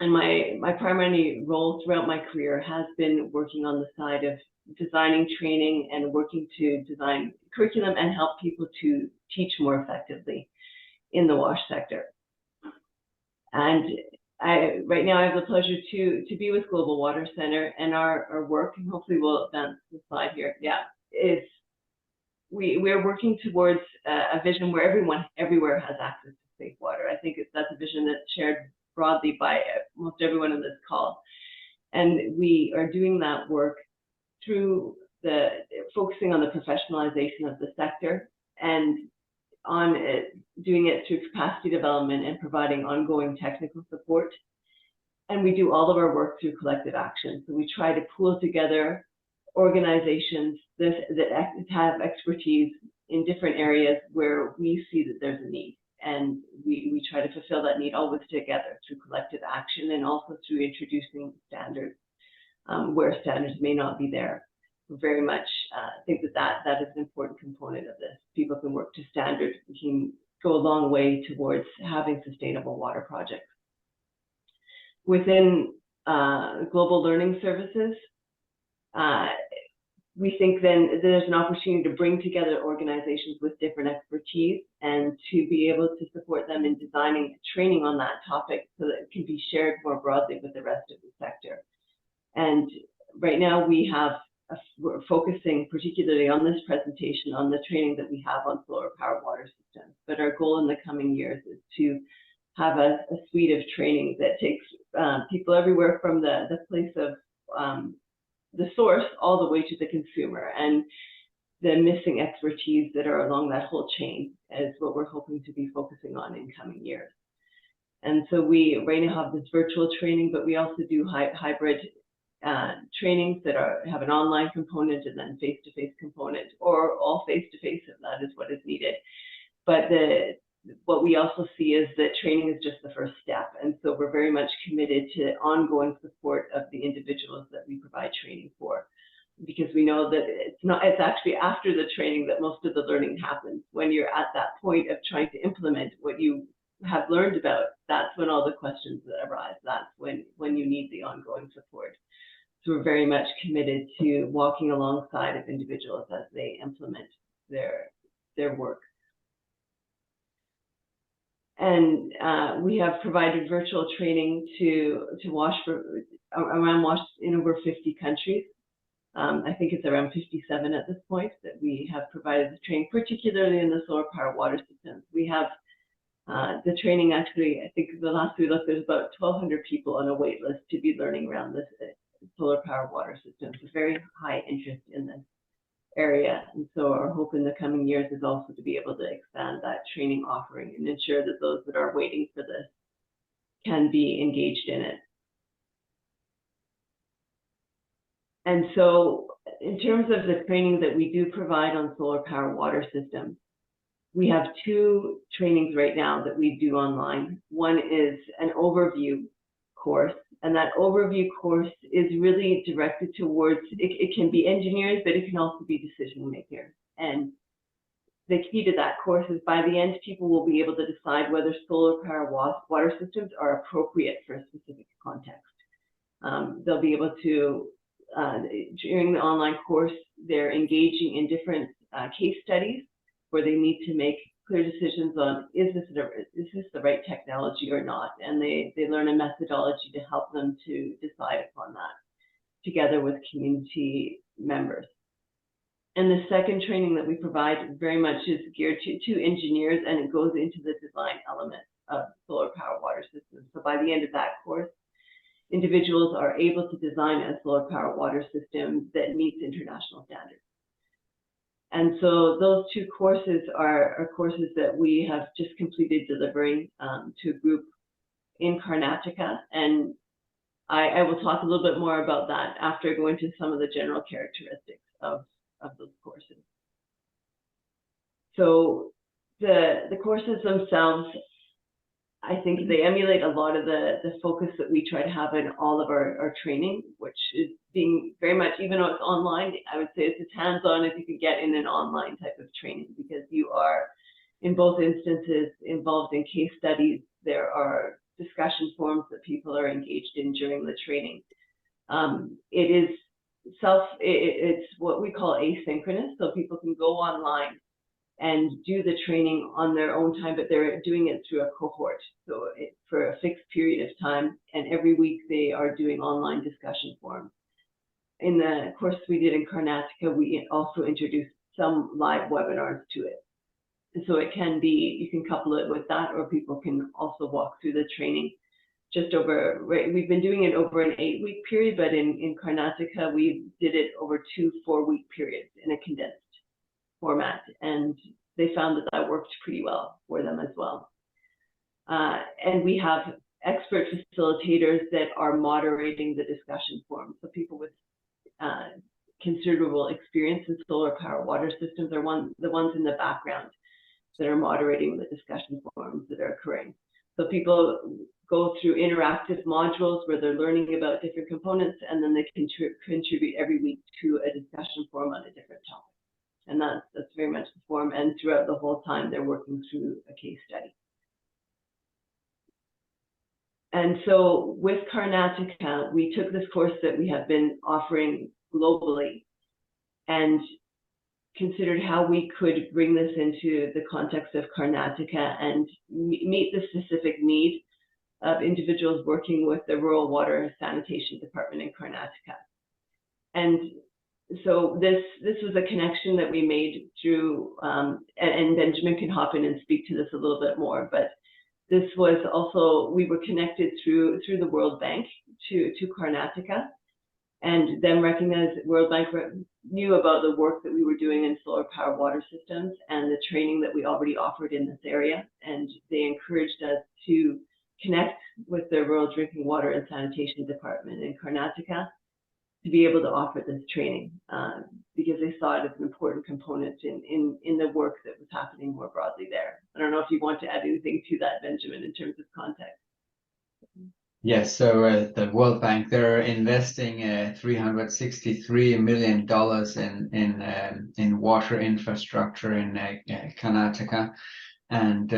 And my primary role throughout my career has been working on the side of designing training and working to design curriculum and help people to teach more effectively in the WASH sector. And right now I have the pleasure to be with Global Water Center, and our work, and hopefully we'll advance the slide here, is we're working towards a vision where everyone everywhere has access to safe water. I think that's a vision that's shared broadly by most everyone on this call. And we are doing that work through focusing on the professionalization of the sector, and on doing it through capacity development and providing ongoing technical support. And we do all of our work through collective action. So we try to pool together organizations that have expertise in different areas where we see that there's a need. And we try to fulfill that need always together through collective action, and also through introducing standards where standards may not be there. We very much think that is an important component of this. People can work to standards. We can go a long way towards having sustainable water projects. Within global learning services, we think then there's an opportunity to bring together organizations with different expertise and to be able to support them in designing training on that topic so that it can be shared more broadly with the rest of the sector. And right now we're focusing particularly on this presentation on the training that we have on solar powered water systems. But our goal in the coming years is to have a suite of training that takes people everywhere from the place of the source all the way to the consumer, and the missing expertise that are along that whole chain is what we're hoping to be focusing on in coming years. And so we right now have this virtual training, but we also do hybrid trainings that have an online component and then face-to-face component, or all face-to-face if that is what is needed. But what we also see is that training is just the first step, and so we're very much committed to ongoing support of the individuals that we provide training for, because we know that it's actually after the training that most of the learning happens. When you're at that point of trying to implement what you have learned about, that's when all the questions arise. That's when you need the ongoing support. So we're very much committed to walking alongside of individuals as they implement their work. And we have provided virtual training to WASH around WASH in over 50 countries. I think it's around 57 at this point that we have provided the training, particularly in the solar powered water systems. We have the training actually, I think the last we looked, there's about 1,200 people on a wait list to be learning around this solar powered water systems. There's very high interest in this area, and so our hope in the coming years is also to be able to expand that training offering and ensure that those that are waiting for this can be engaged in it. And so in terms of the training that we do provide on solar powered water systems, we have two trainings right now that we do online. One is an overview course, and that overview course is really directed towards, it can be engineers, but it can also be decision makers. And the key to that course is by the end, people will be able to decide whether solar powered water systems are appropriate for a specific context. They'll be able to, during the online course, they're engaging in different case studies where they need to make clear decisions on is this the right technology or not, and they learn a methodology to help them to decide upon that together with community members. And the second training that we provide very much is geared to engineers, and it goes into the design element of solar powered water systems. So by the end of that course, individuals are able to design a solar powered water system that meets international standards. And so those two courses are courses that we have just completed delivering to a group in Karnataka. And I will talk a little bit more about that after I go into some of the general characteristics of those courses. So the courses themselves, I think they emulate a lot of the focus that we try to have in all of our training, which is being very much, even though it's online, I would say it's as hands-on as you can get in an online type of training, because you are, in both instances, involved in case studies. There are discussion forums that people are engaged in during the training. It's what we call asynchronous, so people can go online and do the training on their own time, but they're doing it through a cohort, so for a fixed period of time, and every week they are doing online discussion forums. In the course we did in Karnataka, we also introduced some live webinars to it. And so it can be, you can couple it with that, or people can also walk through the training we've been doing it over an 8-week period, but in Karnataka, we did it over 2 4-week periods in a condensed format. And they found that that worked pretty well for them as well. And we have expert facilitators that are moderating the discussion forums. So people with considerable experience in solar power water systems are the ones in the background that are moderating the discussion forums that are occurring. So people go through interactive modules where they're learning about different components, and then they contribute every week to a discussion forum on a different topic. And that's very much the form, and throughout the whole time they're working through a case study. And so with Karnataka, we took this course that we have been offering globally and considered how we could bring this into the context of Karnataka and meet the specific need of individuals working with the rural water sanitation department in Karnataka. And so this was a connection that we made through, and Benjamin can hop in and speak to this a little bit more, but this was also, we were connected through the World Bank to Karnataka, and then recognized that World Bank knew about the work that we were doing in solar power water systems and the training that we already offered in this area. And they encouraged us to connect with the rural drinking water and sanitation department in Karnataka to be able to offer this training, because they saw it as an important component in the work that was happening more broadly there. I don't know if you want to add anything to that, Benjamin, in terms of context. Yes, so the World Bank, they're investing $363 million in water infrastructure in Karnataka, and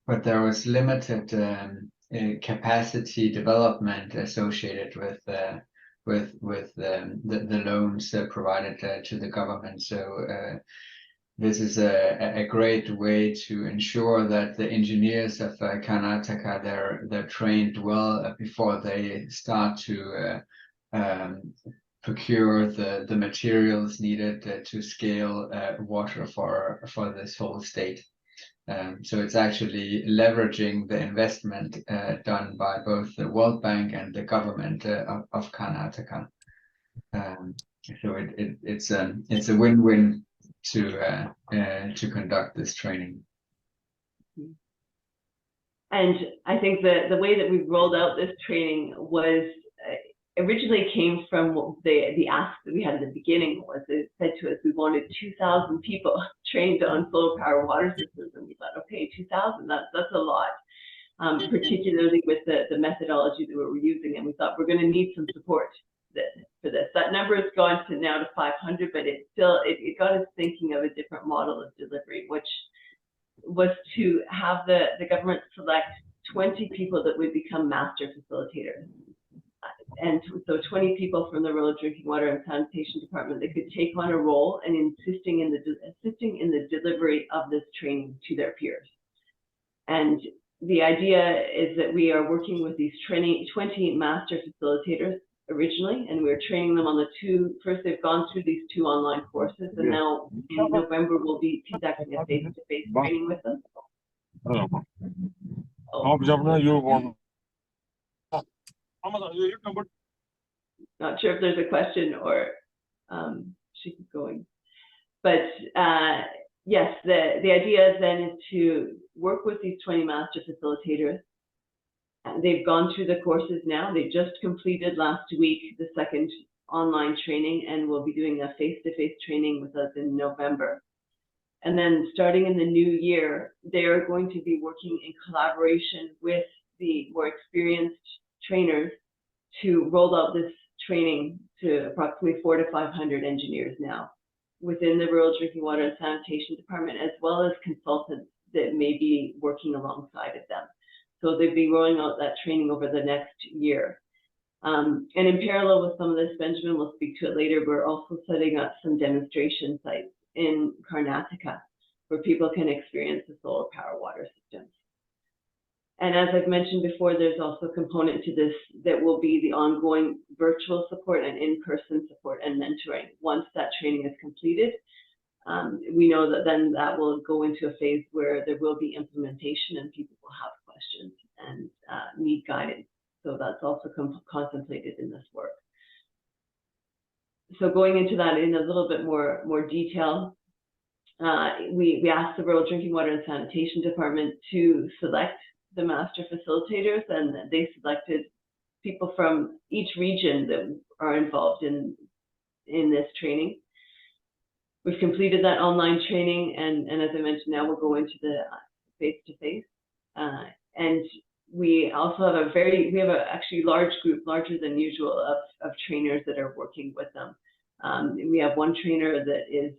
but there was limited capacity development associated with the loans provided to the government. So this is a great way to ensure that the engineers of Karnataka, they're trained well before they start to procure the materials needed to scale water for this whole state. So it's actually leveraging the investment done by both the World Bank and the government of Karnataka. So it's a win-win to conduct this training. And I think the way that we rolled out this training was originally came from the ask that we had at the beginning. Was it said to us we wanted 2,000 people trained on solar power water systems, and we thought, okay, 2,000, that's a lot, particularly with the methodology that we were using, and we thought we're going to need some support for this. That number has gone to now to 500, but it got us thinking of a different model of delivery, which was to have the government select 20 people that would become master facilitators. And so 20 people from the rural drinking water and sanitation department that could take on a role and assisting in the delivery of this training to their peers. And the idea is that we are working with these 20 master facilitators originally, and we're training them on first they've gone through these 2 online courses, and now in November we'll be conducting a face-to-face training with them. Not sure if there's a question or she keeps going. But yes, the idea then is to work with these 20 master facilitators. They've gone through the courses now. They just completed last week the 2nd online training, and we'll be doing a face-to-face training with us in November. And then starting in the new year, they are going to be working in collaboration with the more experienced trainers to roll out this training to approximately 400 to 500 engineers now within the rural drinking water and sanitation department, as well as consultants that may be working alongside of them. So they'd be rolling out that training over the next year. And in parallel with some of this, Benjamin will speak to it later, we're also setting up some demonstration sites in Karnataka where people can experience the solar power water systems. And as I've mentioned before, there's also a component to this that will be the ongoing virtual support and in-person support and mentoring. Once that training is completed, we know that then that will go into a phase where there will be implementation and people will have questions and need guidance. So that's also contemplated in this work. So going into that in a little bit more detail, we asked the Rural Drinking Water and Sanitation Department to select the master facilitators, and they selected people from each region that are involved in this training. We've completed that online training, and as I mentioned, now we'll go into the face-to-face. And we also have we have a actually large group, larger than usual, of trainers that are working with them. We have one trainer that is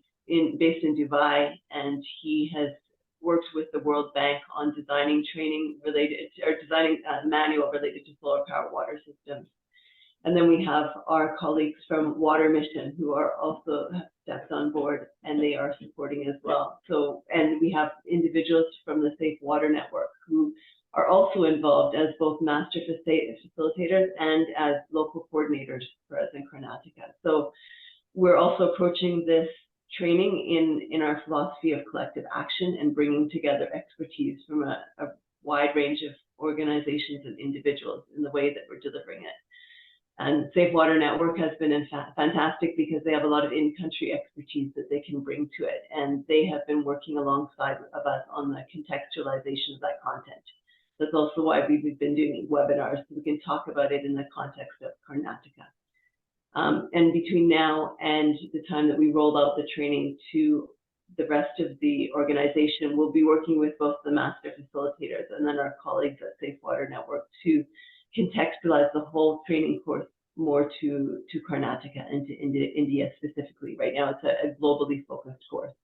based in Dubai, and he has worked with the World Bank on designing training related, or designing a manual related to solar power water systems. And then we have our colleagues from Water Mission who are also stepped on board, and they are supporting as well. So, and we have individuals from the Safe Water Network who are also involved as both master facilitators and as local coordinators for us in Karnataka. So we're also approaching this training in our philosophy of collective action and bringing together expertise from a wide range of organizations and individuals in the way that we're delivering it. And Safe Water Network has been fantastic because they have a lot of in-country expertise that they can bring to it. And they have been working alongside of us on the contextualization of that content. That's also why we've been doing webinars, so we can talk about it in the context of Karnataka. And between now and the time that we roll out the training to the rest of the organization, we'll be working with both the master facilitators and then our colleagues at Safe Water Network to contextualize the whole training course more to Karnataka and to India specifically. Right now, it's a globally focused course.